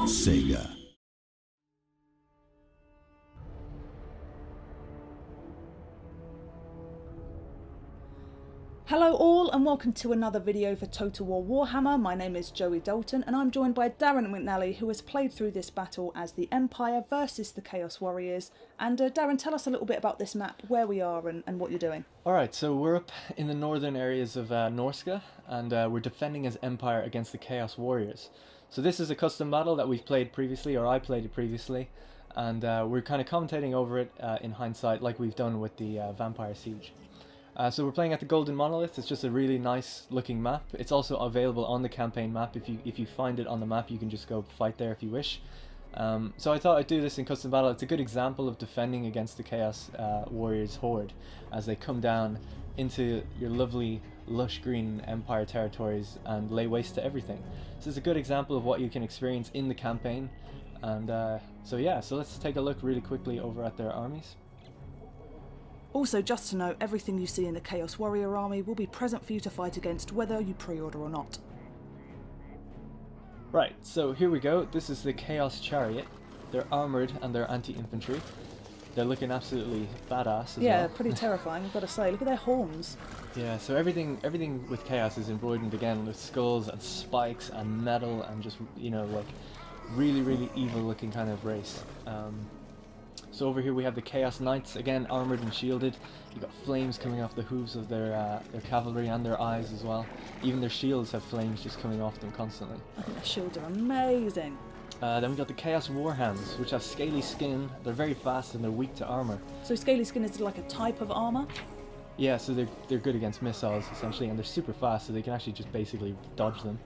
Sega. Hello all and welcome to another video for Total War Warhammer. My name is Joey Dalton and I'm joined by Darren McNally, who has played through this battle as the Empire versus the Chaos Warriors. And Darren, tell us a little bit about this map, where we are and what you're doing. Alright, so we're up in the northern areas of Norska, and we're defending as Empire against the Chaos Warriors. So this is a custom battle that we've played previously, or I played it previously, and we're kind of commentating over it in hindsight like we've done with the Vampire Siege. So we're playing at the Golden Monolith. It's just a really nice looking map. It's also available on the campaign map. If you find it on the map, you can just go fight there if you wish. So I thought I'd do this in custom battle. It's a good example of defending against the Chaos Warriors horde as they come down into your lovely lush green Empire territories and lay waste to everything. So it's a good example of what you can experience in the campaign. And so yeah, so let's take a look really quickly over at their armies. Also, just to note, everything you see in the Chaos Warrior army will be present for you to fight against, whether you pre-order or not. Right, so here we go. This is the Chaos Chariot. They're armoured and they're anti-infantry. They're looking absolutely badass as well. Yeah, pretty terrifying, I've got to say. Look at their horns. Yeah, so everything with Chaos is embroidered again with skulls and spikes and metal and just, you know, like really evil looking kind of race. So over here we have the Chaos Knights, again armoured and shielded. You've got flames coming off the hooves of their cavalry and their eyes as well. Even their shields have flames just coming off them constantly. I think their shields are amazing. Then we've got the Chaos Warhounds, which have scaly skin. They're very fast and they're weak to armour. So scaly skin is like a type of armour? Yeah, so they're good against missiles essentially, and they're super fast, so they can actually just basically dodge them.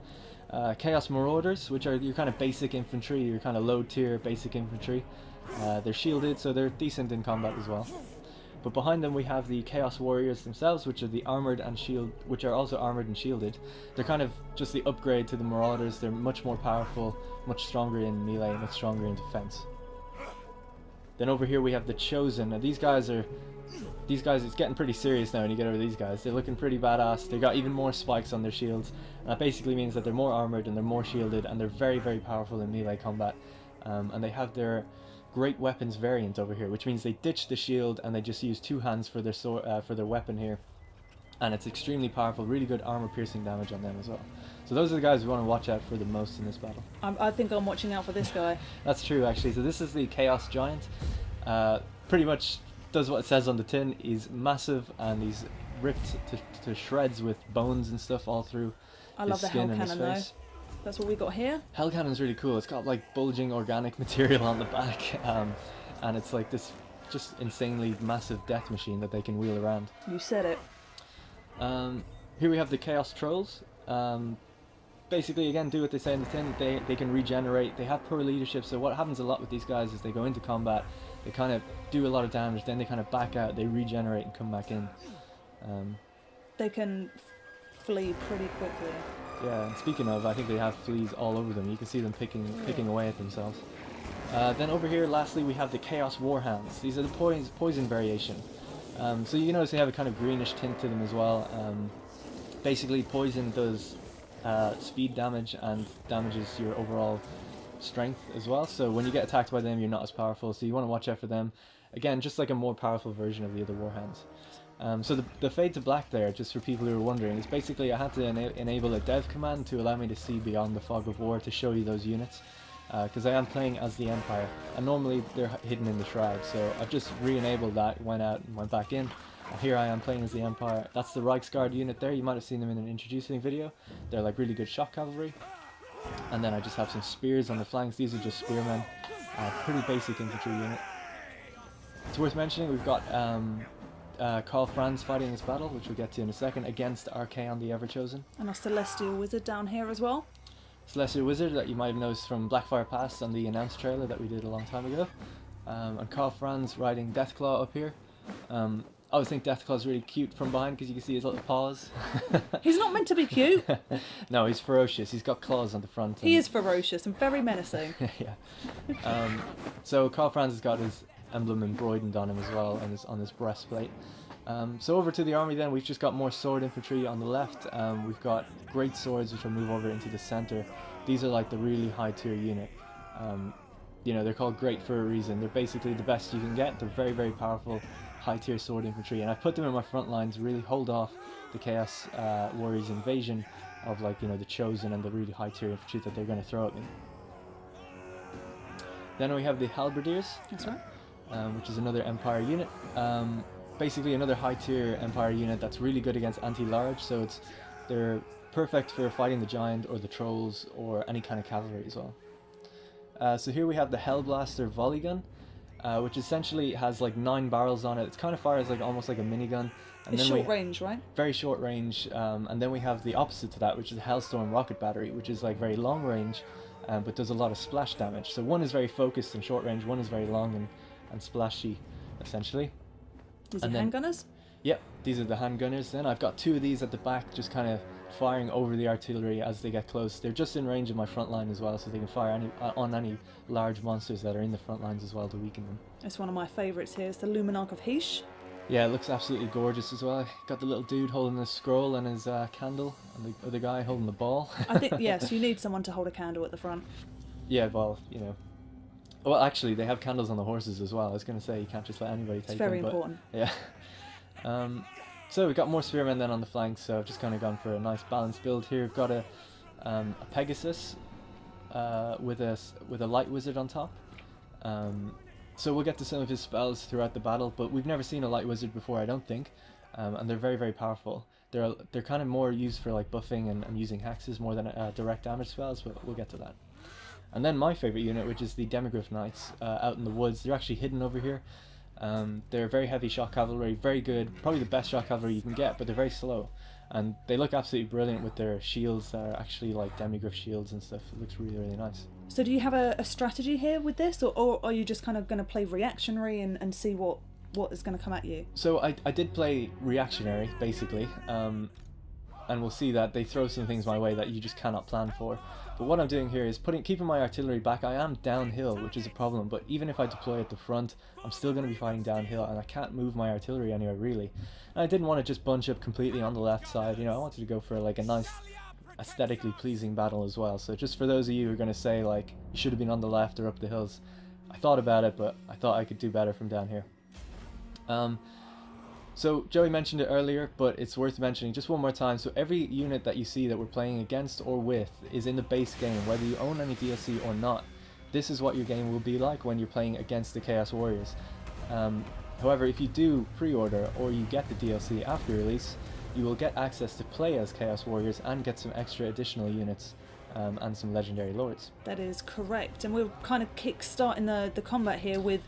Chaos Marauders, which are your kind of basic infantry, your kind of low tier basic infantry. They're shielded, so they're decent in combat as well. But behind them we have the Chaos Warriors themselves, which are the armored and which are also armored and shielded. They're kind of just the upgrade to the Marauders. They're much more powerful, much stronger in melee, much stronger in defense. Then over here we have the Chosen. Now these guys, it's getting pretty serious now when you get over these guys. They're looking pretty badass. They've got even more spikes on their shields. And that basically means that they're more armored and they're more shielded, and they're very powerful in melee combat. And they have their great weapons variant over here, which means they ditch the shield and they just use two hands for their sword, for their weapon here, and it's extremely powerful. Really good armor piercing damage on them as well. So those are the guys we want to watch out for the most in this battle. I think I'm watching out for this guy. That's true actually. So this is the Chaos Giant. Pretty much does what it says on the tin. He's massive and he's ripped to shreds with bones and stuff all through his skin and his face. That's what we got here. Hell Cannon's really cool. It's got like bulging organic material on the back, and it's like this just insanely massive death machine that they can wheel around. You said it. Here we have the Chaos Trolls. Basically, again, do what they say in the tin. They can regenerate. They have poor leadership, so what happens a lot with these guys is they go into combat, they kind of do a lot of damage, then they kind of back out, they regenerate and come back in. They can flee pretty quickly. Yeah, and speaking of, I think they have fleas all over them. You can see them picking away at themselves. Then over here, lastly, we have the Chaos Warhounds. These are the poison variation. So you notice they have a kind of greenish tint to them as well. Basically, poison does speed damage and damages your overall strength as well. So when you get attacked by them, you're not as powerful. So you want to watch out for them. Again, just like a more powerful version of the other Warhounds. So the fade to black there, just for people who are wondering, is basically I had to enable a dev command to allow me to see beyond the fog of war to show you those units, because I am playing as the Empire, and normally they're hidden in the shroud, so I've just re-enabled that, went out and went back in. Here I am playing as the Empire. That's the Reichsguard unit there. You might have seen them in an introducing video. They're like really good shock cavalry. And then I just have some spears on the flanks. These are just spearmen. Pretty basic infantry unit. It's worth mentioning we've got Karl Franz fighting this battle, which we'll get to in a second, against Archaon the Everchosen. And a Celestial Wizard down here as well. Celestial Wizard that you might have noticed from Blackfire Pass on the announced trailer that we did a long time ago. And Karl Franz riding Deathclaw up here. I always think Deathclaw's really cute from behind because you can see his little paws. He's not meant to be cute. No, he's ferocious. He's got claws on the front. He is ferocious and very menacing. Yeah. So Karl Franz has got his emblem embroidered on him as well, and on his breastplate. So over to the army then, we've just got more sword infantry on the left. We've got great swords which will move over into the center. These are like the really high tier unit. You know, they're called great for a reason. They're basically the best you can get. They're very, very powerful, high-tier sword infantry, and I put them in my front line to really hold off the Chaos Warriors' invasion of, like, you know, the Chosen and the really high-tier infantry that they're going to throw at me. Then we have the Halberdiers. That's right. Which is another Empire unit. Basically another high-tier Empire unit that's really good against anti-large, so they're perfect for fighting the Giant or the Trolls or any kind of cavalry as well. So here we have the Hellblaster volley gun, which essentially has like 9 barrels on it. It's kind of fires like almost like a minigun. And It's then short range, right? Very short range. And then we have the opposite to that, which is the Hellstorm rocket battery, which is like very long range, but does a lot of splash damage. So one is very focused and short range, one is very long and splashy, essentially. These are And then- handgunners? Yep, these are the handgunners. Then I've got 2 of these at the back, just kind of firing over the artillery as they get close. They're just in range of my front line as well, so they can fire on any large monsters that are in the front lines as well to weaken them. It's one of my favourites here. It's the Luminarch of Heesh. Yeah, it looks absolutely gorgeous as well. Got the little dude holding his scroll and his candle, and the other guy holding the ball. I think, yes, you need someone to hold a candle at the front. Yeah, well, you know. Well, actually, they have candles on the horses as well. I was going to say you can't just let anybody take It's very them. But important. yeah. So we've got more spearmen then on the flanks, so I've just kind of gone for a nice balanced build here. We've got a Pegasus with a light wizard on top. So we'll get to some of his spells throughout the battle, but we've never seen a light wizard before, I don't think. And they're very, very powerful. They're kind of more used for like buffing and using hexes more than direct damage spells, but we'll get to that. And then my favorite unit, which is the Demigryph Knights out in the woods. They're actually hidden over here. They're very heavy shot cavalry, very good, probably the best shot cavalry you can get, but they're very slow. And they look absolutely brilliant with their shields that are actually like Demigryph shields and stuff. It looks really, really nice. So do you have a strategy here with this, or are you just kind of going to play reactionary and see what is going to come at you? So I did play reactionary, basically, and we'll see that they throw some things my way that you just cannot plan for. But what I'm doing here is keeping my artillery back. I am downhill, which is a problem, but even if I deploy at the front, I'm still going to be fighting downhill, and I can't move my artillery anywhere, really. And I didn't want to just bunch up completely on the left side, you know, I wanted to go for like a nice, aesthetically pleasing battle as well. So just for those of you who are going to say, like, you should have been on the left or up the hills, I thought about it, but I thought I could do better from down here. So Joey mentioned it earlier, but it's worth mentioning just one more time. So every unit that you see that we're playing against or with is in the base game, whether you own any DLC or not. This is what your game will be like when you're playing against the Chaos Warriors. However, if you do pre-order or you get the DLC after release, you will get access to play as Chaos Warriors and get some extra additional units and some legendary lords. That is correct. And we're kind of kick-starting the combat here with,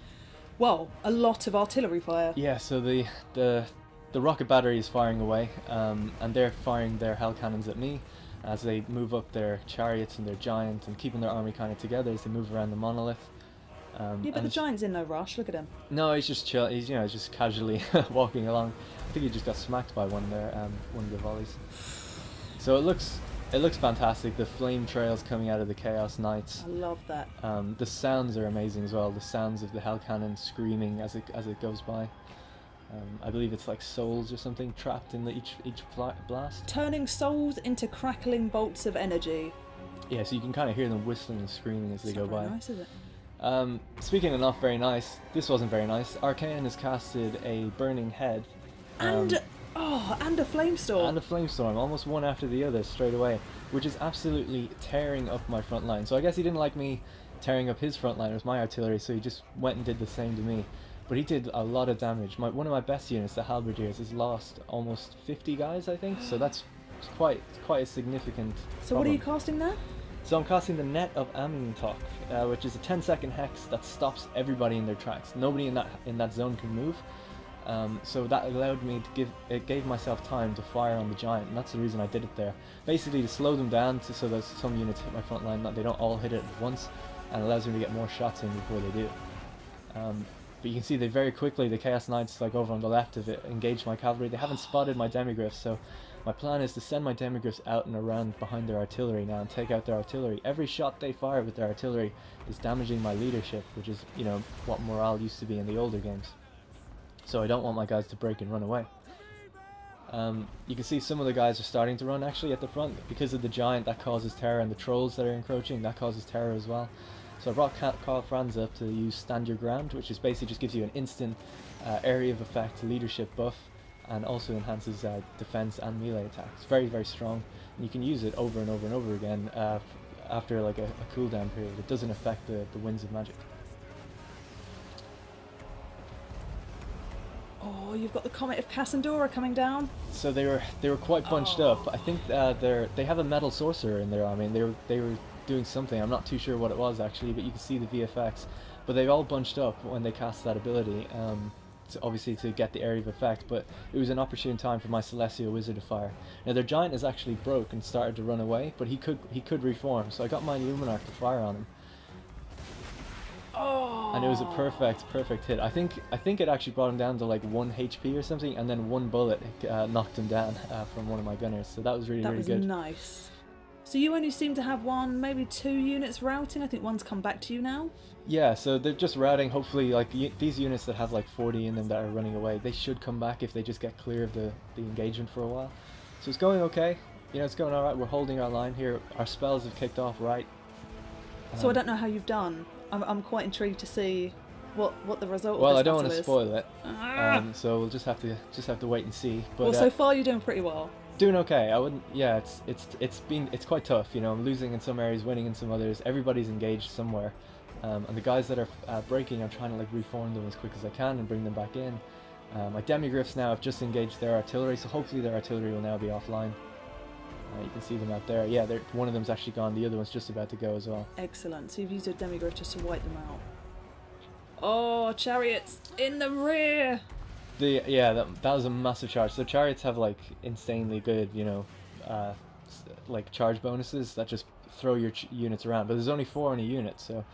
well, a lot of artillery fire. Yeah, so the rocket battery is firing away, and they're firing their hell cannons at me as they move up their chariots and their giant and keeping their army kind of together as they move around the monolith. Yeah, but the giant's in no rush. Look at him. No, he's just chill. He's just casually walking along. I think he just got smacked by one of the volleys. So it looks fantastic. The flame trails coming out of the Chaos Knights. I love that. The sounds are amazing as well. The sounds of the hell cannon screaming as it goes by. I believe it's like souls or something trapped in each blast. Turning souls into crackling bolts of energy. Yeah, so you can kind of hear them whistling and screaming as they go by. Nice, is it? Speaking of not very nice, this wasn't very nice. Arcane has casted a Burning Head. And a flamestorm. And a flamestorm, almost one after the other straight away, which is absolutely tearing up my front line. So I guess he didn't like me tearing up his front line with my artillery, so he just went and did the same to me. But he did a lot of damage. One of my best units, the Halberdiers, has lost almost 50 guys, I think. So that's quite a significant So what are you casting there? So I'm casting the Net of Amintok, which is a 10-second hex that stops everybody in their tracks. Nobody in that zone can move. So that allowed me to gave myself time to fire on the giant, and that's the reason I did it there. Basically to slow them down so that some units hit my front line, that they don't all hit it at once, and allows me to get more shots in before they do. But you can see they very quickly, the Chaos Knights, like over on the left of it, engaged my cavalry. They haven't spotted my demigryphs, so my plan is to send my demigryphs out and around behind their artillery now and take out their artillery. Every shot they fire with their artillery is damaging my leadership, which is, you know, what morale used to be in the older games. So I don't want my guys to break and run away. You can see some of the guys are starting to run actually at the front because of the giant. That causes terror, and the trolls that are encroaching, that causes terror as well. So I brought Carl Franz up to use Stand Your Ground, which is basically just gives you an instant area of effect leadership buff, and also enhances defense and melee attacks. Very, very strong, and you can use it over and over and over again after like a cooldown period. It doesn't affect the winds of magic. Oh, you've got the Comet of Cassandora coming down. So they were quite bunched up. I think they have a metal sorcerer in their army, and they were doing something. I'm not too sure what it was actually, but you can see the VFX. But they all bunched up when they cast that ability, obviously to get the area of effect. But it was an opportune time for my Celestial Wizard to fire. Now their giant is actually broke and started to run away, but he could reform. So I got my Luminarch to fire on him. Oh. And it was a perfect hit. I think it actually brought him down to like 1 HP or something, and then one bullet knocked him down from one of my gunners. So that was really good. That was nice. So you only seem to have one, maybe 2 units routing. I think one's come back to you now. Yeah, so they're just routing. Hopefully, like these units that have like 40 in them that are running away, they should come back if they just get clear of the engagement for a while. So it's going okay. You know, it's going all right. We're holding our line here. Our spells have kicked off right. So I don't know how you've done. I'm quite intrigued to see what the result. Well, of this I don't want to battle spoil it. So we'll just have to wait and see. But well, so far you're doing pretty well. Doing okay. I wouldn't. Yeah, it's quite tough. You know, I'm losing in some areas, winning in some others. Everybody's engaged somewhere, and the guys that are breaking, I'm trying to like reform them as quick as I can and bring them back in. My demigriffs now have just engaged their artillery, so hopefully their artillery will now be offline. You can see them out there. Yeah, one of them's actually gone. The other one's just about to go as well. Excellent. So you've used a demigriff just to wipe them out. Oh, chariots in the rear. That was a massive charge. So chariots have like insanely good, you know, like charge bonuses that just throw your units around. But there's only 4 in a unit, so.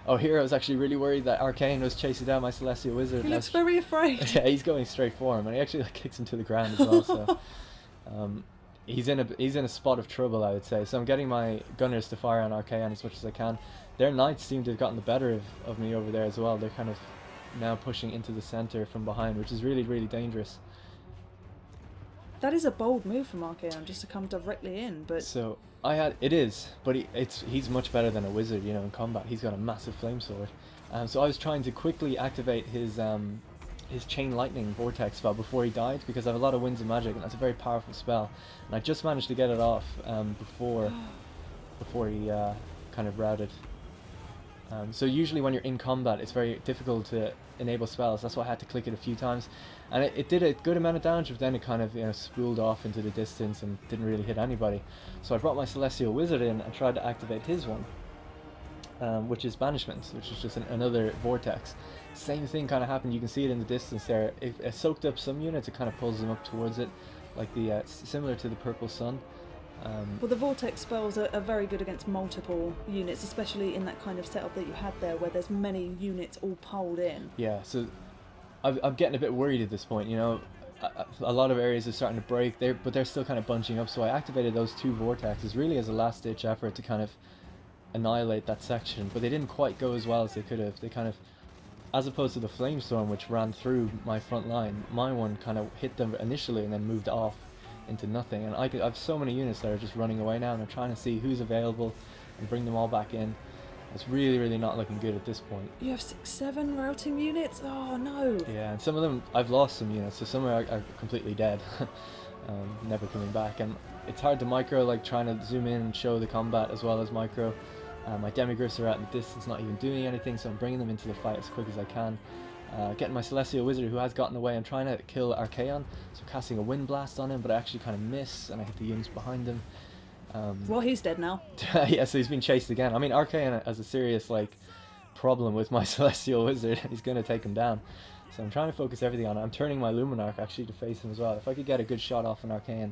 Oh, here I was actually really worried that Arcane was chasing down my Celestial Wizard. He looks very afraid. Yeah, he's going straight for him, and he actually like kicks him to the ground as well. So. He's in a spot of trouble, I would say. So I'm getting my gunners to fire on Archaon as much as I can. Their knights seem to have gotten the better of me over there as well. They're kind of now pushing into the center from behind, which is really, really dangerous. That is a bold move from Archaon, just to come directly in. But so it is, but he's much better than a wizard, you know, in combat. He's got a massive flame sword. So I was trying to quickly activate his Chain Lightning Vortex spell before he died, because I have a lot of Winds of Magic, and that's a very powerful spell. And I just managed to get it off before he kind of routed. So usually when you're in combat, it's very difficult to enable spells. That's why I had to click it a few times, and it did a good amount of damage, but then it kind of, you know, spooled off into the distance and didn't really hit anybody. So I brought my Celestial Wizard in and tried to activate his one, which is Banishment, which is just another vortex. Same thing kind of happened. You can see it in the distance there. It soaked up some units. It kind of pulls them up towards it, like similar to the Purple Sun. Well, the vortex spells are very good against multiple units, especially in that kind of setup that you had there, where there's many units all piled in. Yeah, so I'm getting a bit worried at this point. You know, a lot of areas are starting to break, but they're still kind of bunching up. So I activated those 2 vortexes really as a last-ditch effort to kind of annihilate that section, but they didn't quite go as well as they could have. They kind of, as opposed to the Flamestorm, which ran through my front line, my one kind of hit them initially and then moved off into nothing. And I have so many units that are just running away now, and I'm trying to see who's available and bring them all back in. It's really, really not looking good at this point. You have 6-7 routing units? Oh no! Yeah, and some of them, I've lost some units, so some are completely dead. Never coming back. And it's hard to micro, like trying to zoom in and show the combat as well as micro. My demigriffs are out in the distance, not even doing anything, so I'm bringing them into the fight as quick as I can. Getting my Celestial Wizard, who has gotten away. I'm trying to kill Archaon, so casting a Wind Blast on him, but I actually kind of miss, and I hit the units behind him. Well, he's dead now. Yeah, so he's been chased again. I mean, Archaon has a serious problem with my Celestial Wizard. He's going to take him down. So I'm trying to focus everything on it. I'm turning my Luminarch actually to face him as well. If I could get a good shot off an Archaon,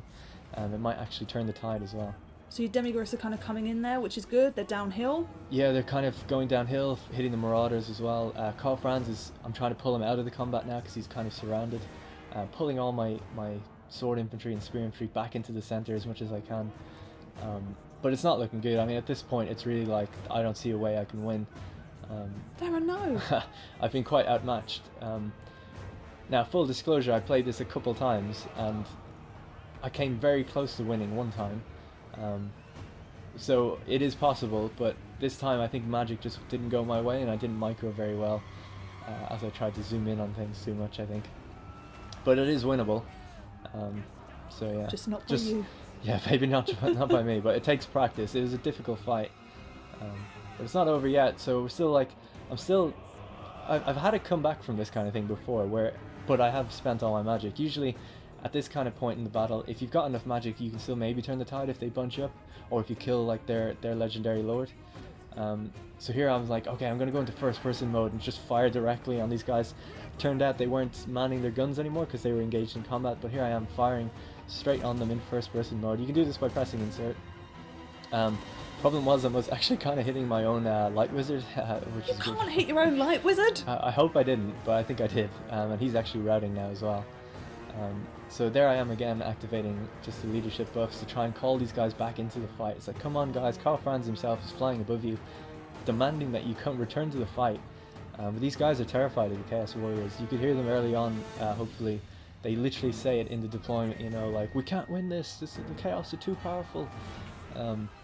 it might actually turn the tide as well. So your demigriffs are kind of coming in there, which is good. They're downhill. Yeah, they're kind of going downhill, hitting the Marauders as well. Carl Franz I'm trying to pull him out of the combat now because he's kind of surrounded. Pulling all my sword infantry and spear infantry back into the center as much as I can. But it's not looking good. I mean, at this point, it's really like I don't see a way I can win. Darren, no. I've been quite outmatched. Now, full disclosure, I played this a couple times and I came very close to winning one time. So it is possible, but this time I think magic just didn't go my way, and I didn't micro very well as I tried to zoom in on things too much, I think. But it is winnable. So yeah. Just not by you. Yeah, maybe not by me, but it takes practice. It was a difficult fight, but it's not over yet. So we're still like, I've had to come back from this kind of thing before, but I have spent all my magic. Usually, at this kind of point in the battle, if you've got enough magic, you can still maybe turn the tide if they bunch up, or if you kill like their legendary lord. So here I was like, okay, I'm gonna go into first person mode and just fire directly on these guys. Turned out they weren't manning their guns anymore because they were engaged in combat, but here I am firing straight on them in first person mode. You can do this by pressing insert. Problem was I was actually kind of hitting my own light wizard, which You is can't hit your own light wizard! I hope I didn't, but I think I did, and he's actually routing now as well. So there I am again, activating just the leadership buffs to try and call these guys back into the fight. It's like, come on guys, Karl Franz himself is flying above you, demanding that you come return to the fight. But these guys are terrified of the Chaos Warriors. You could hear them early on, hopefully. They literally say it in the deployment, you know, like, we can't win this, the Chaos are too powerful,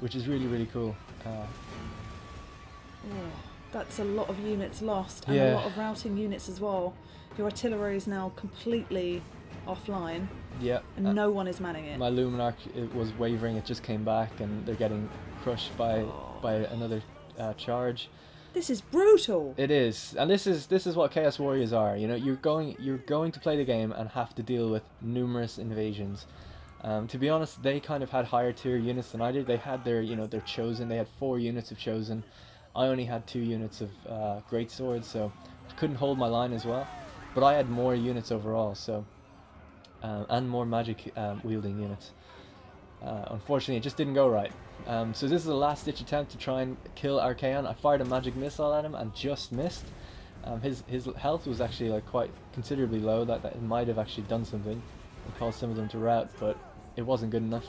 which is really, really cool. That's a lot of units lost, and Yeah. a lot of routing units as well. Your artillery is now completely offline, Yeah. and no one is manning it. My Luminarch, it was wavering, it just came back, and they're getting crushed by another charge. This is brutal! It is, and this is what Chaos Warriors are. You know, you're going to play the game and have to deal with numerous invasions. To be honest, they kind of had higher tier units than I did. They had their chosen. They had 4 units of chosen. I only had 2 units of great swords, so I couldn't hold my line as well. But I had more units overall, so and more magic wielding units. Unfortunately, it just didn't go right. So this is a last-ditch attempt to try and kill Archaon. I fired a magic missile at him and just missed. His health was actually like quite considerably low. That it might have actually done something and caused some of them to rout, but it wasn't good enough.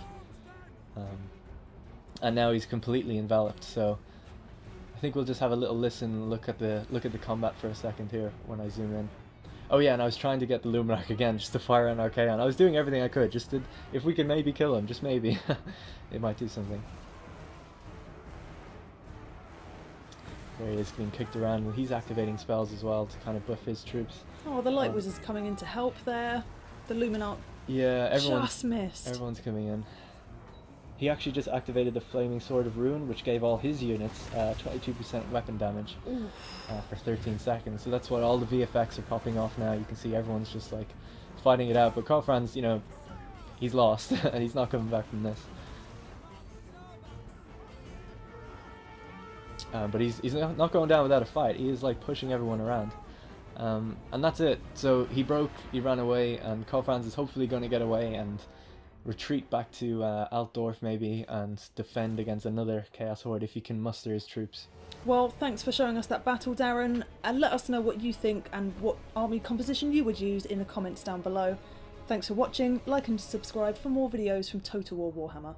And now he's completely enveloped. So I think we'll just have a little listen, look at the combat for a second here when I zoom in. Oh yeah, and I was trying to get the Luminarch again, just to fire on Archaon. I was doing everything I could, just to, if we could maybe kill him, just maybe, it might do something. There he is, being kicked around, and he's activating spells as well to kind of buff his troops. Oh, the light wizard's coming in to help there. The Luminarch just missed. Everyone's coming in. He actually just activated the Flaming Sword of Ruin, which gave all his units 22% weapon damage for 13 seconds. So that's what all the VFX are popping off now. You can see everyone's just like fighting it out. But Karl Franz, you know, he's lost and he's not coming back from this. But he's not going down without a fight. He is like pushing everyone around. And that's it. So he ran away, and Karl Franz is hopefully going to get away and retreat back to Altdorf maybe and defend against another Chaos Horde if he can muster his troops. Well, thanks for showing us that battle, Darren, and let us know what you think and what army composition you would use in the comments down below. Thanks for watching, like and subscribe for more videos from Total War Warhammer.